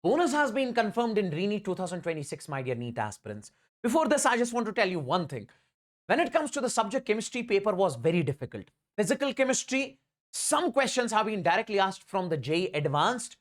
Bonus has been confirmed in RE-NEET 2026, my dear NEET aspirants. Before this, I just want to tell you one thing. When it comes to the subject chemistry, paper was very difficult. Physical chemistry, some questions have been directly asked from the JEE Advanced.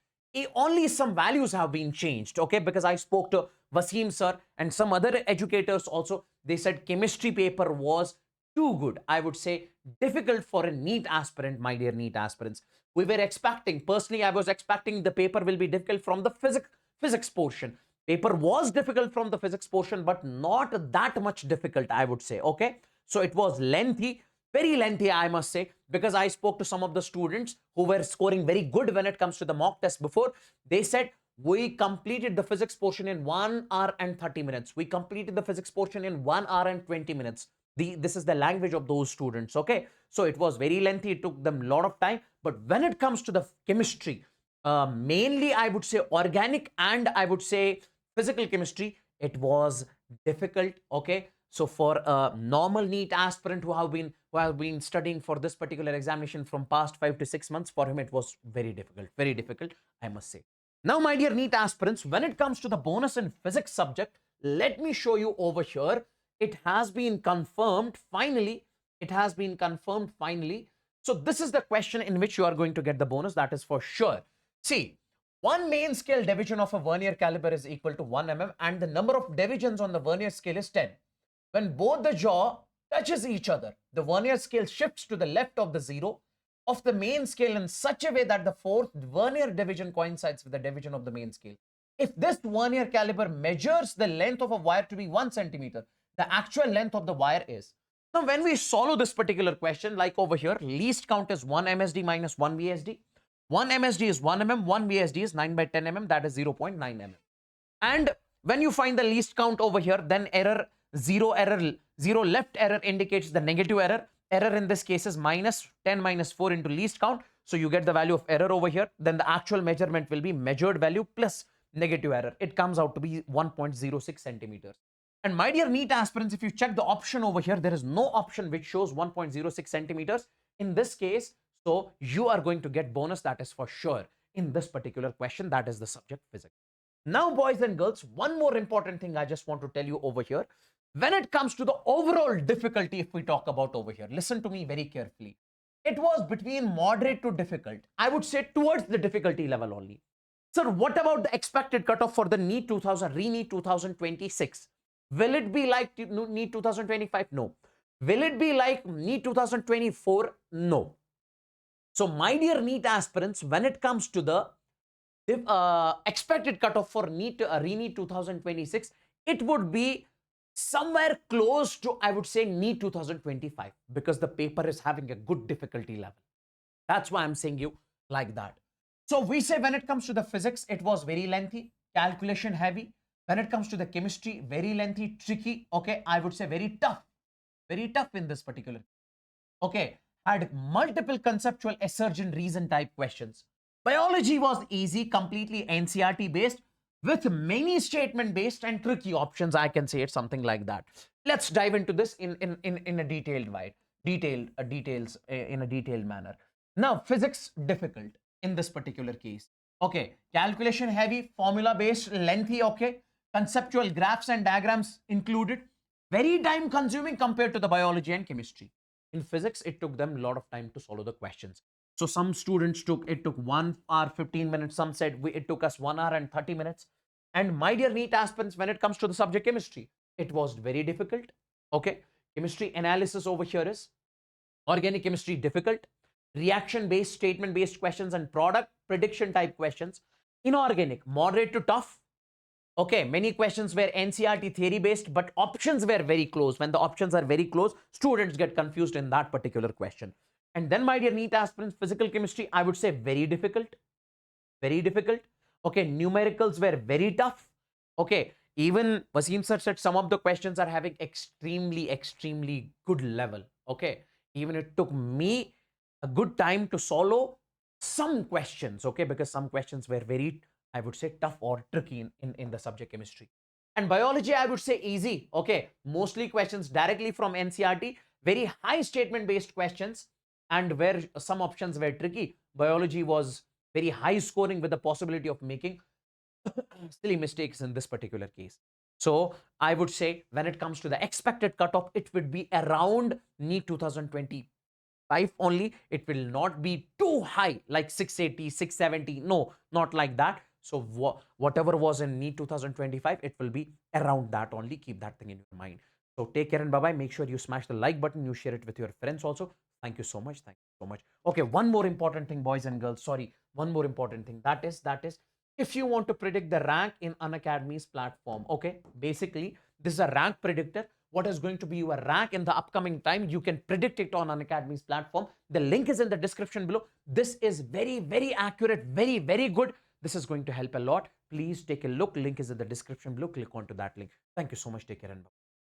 Only some values have been changed, okay? Because I spoke to Wasim sir and some other educators also. They said chemistry paper was too good. I would say difficult for a NEET aspirant, my dear NEET aspirants. We were expecting, personally, I was expecting the paper will be difficult from the physics portion. Paper was difficult from the physics portion, but not that much difficult, I would say, okay? So it was lengthy, very lengthy, I must say, because I spoke to some of the students who were scoring very good when it comes to the mock test before. They said, we completed the physics portion in 1 hour and 30 minutes. We completed the physics portion in 1 hour and 20 minutes. This is the language of those students, okay? So it was very lengthy. It took them a lot of time. But when it comes to the chemistry, mainly I would say organic and I would say physical chemistry, it was difficult, okay? So for a normal NEET aspirant who have been studying for this particular examination from past 5 to 6 months, for him it was very difficult, I must say. Now, my dear NEET aspirants, when it comes to the bonus in physics subject, let me show you over here. It has been confirmed finally. It has been confirmed finally. So this is the question in which you are going to get the bonus, that is for sure. See, one main scale division of a vernier caliper is equal to 1 mm and the number of divisions on the vernier scale is 10. When both the jaw touches each other, the vernier scale shifts to the left of the zero of the main scale in such a way that the fourth vernier division coincides with the division of the main scale. If this vernier caliper measures the length of a wire to be 1 centimeter, the actual length of the wire is. Now, when we solve this particular question, like over here, least count is 1 MSD minus 1 VSD. 1 MSD is 1 mm, 1 VSD is 9 by 10 mm, that is 0.9 mm. And when you find the least count over here, then zero left error indicates the negative error. Error in this case is minus 10 minus 4 into least count. So you get the value of error over here. Then the actual measurement will be measured value plus negative error. It comes out to be 1.06 centimeters. And my dear NEET aspirants, if you check the option over here, there is no option which shows 1.06 centimeters. In this case, so you are going to get bonus, that is for sure, in this particular question, that is the subject physics. Now, boys and girls, one more important thing I just want to tell you over here. When it comes to the overall difficulty, if we talk about over here, listen to me very carefully. It was between moderate to difficult. I would say towards the difficulty level only. Sir, what about the expected cutoff for the RE-NEET 2026? Will it be like NEET 2025? No. Will it be like NEET 2024? No. So, my dear NEET aspirants, when it comes to the expected cutoff for RE-NEET 2026, it would be somewhere close to, I would say, NEET 2025, because the paper is having a good difficulty level. That's why I'm saying you like that. So we say when it comes to the physics, it was very lengthy, calculation heavy. When it comes to the chemistry, very lengthy, tricky. Okay, I would say very tough in this particular. Okay, had multiple conceptual assertion reason type questions. Biology was easy, completely NCERT based with many statement based and tricky options. I can say it something like that. Let's dive into this in a detailed manner. Now, physics difficult in this particular case. Okay, calculation heavy, formula based, lengthy. Okay, conceptual graphs and diagrams included, very time consuming compared to the biology and chemistry. In physics, it took them a lot of time to solve the questions. So some students took 1 hour 15 minutes. Some said it took us 1 hour and 30 minutes. And my dear NEET aspirants, when it comes to the subject chemistry, it was very difficult. Okay, chemistry analysis over here is organic chemistry difficult, reaction based, statement based questions and product prediction type questions. Inorganic, moderate to tough. Okay, many questions were NCERT theory based, but options were very close. When the options are very close, students get confused in that particular question. And then, my dear NEET aspirants, physical chemistry, I would say very difficult. Very difficult. Okay, numericals were very tough. Okay, even Wasim sir said some of the questions are having extremely good level. Okay, even it took me a good time to solve some questions. Okay, because some questions were very, I would say, tough or tricky in the subject chemistry. And biology, I would say easy. Okay, mostly questions directly from NCERT, very high statement based questions, and where some options were tricky. Biology was very high scoring with the possibility of making silly mistakes in this particular case. So I would say when it comes to the expected cutoff, it would be around NEET 2025 only. It will not be too high like 680, 670. No, not like that. So whatever was in NEET 2025, it will be around that only. Keep that thing in your mind. So take care and bye-bye. Make sure you smash the like button. You share it with your friends also. Thank you so much. Thank you so much. Okay, one more important thing, boys and girls. Sorry, one more important thing. That is if you want to predict the rank in Unacademy's platform, okay, basically this is a rank predictor. What is going to be your rank in the upcoming time? You can predict it on Unacademy's platform. The link is in the description below. This is very, very accurate, very, very good. This is going to help a lot. Please take a look. Link is in the description below. Click onto that link. Thank you so much. Take care and bye.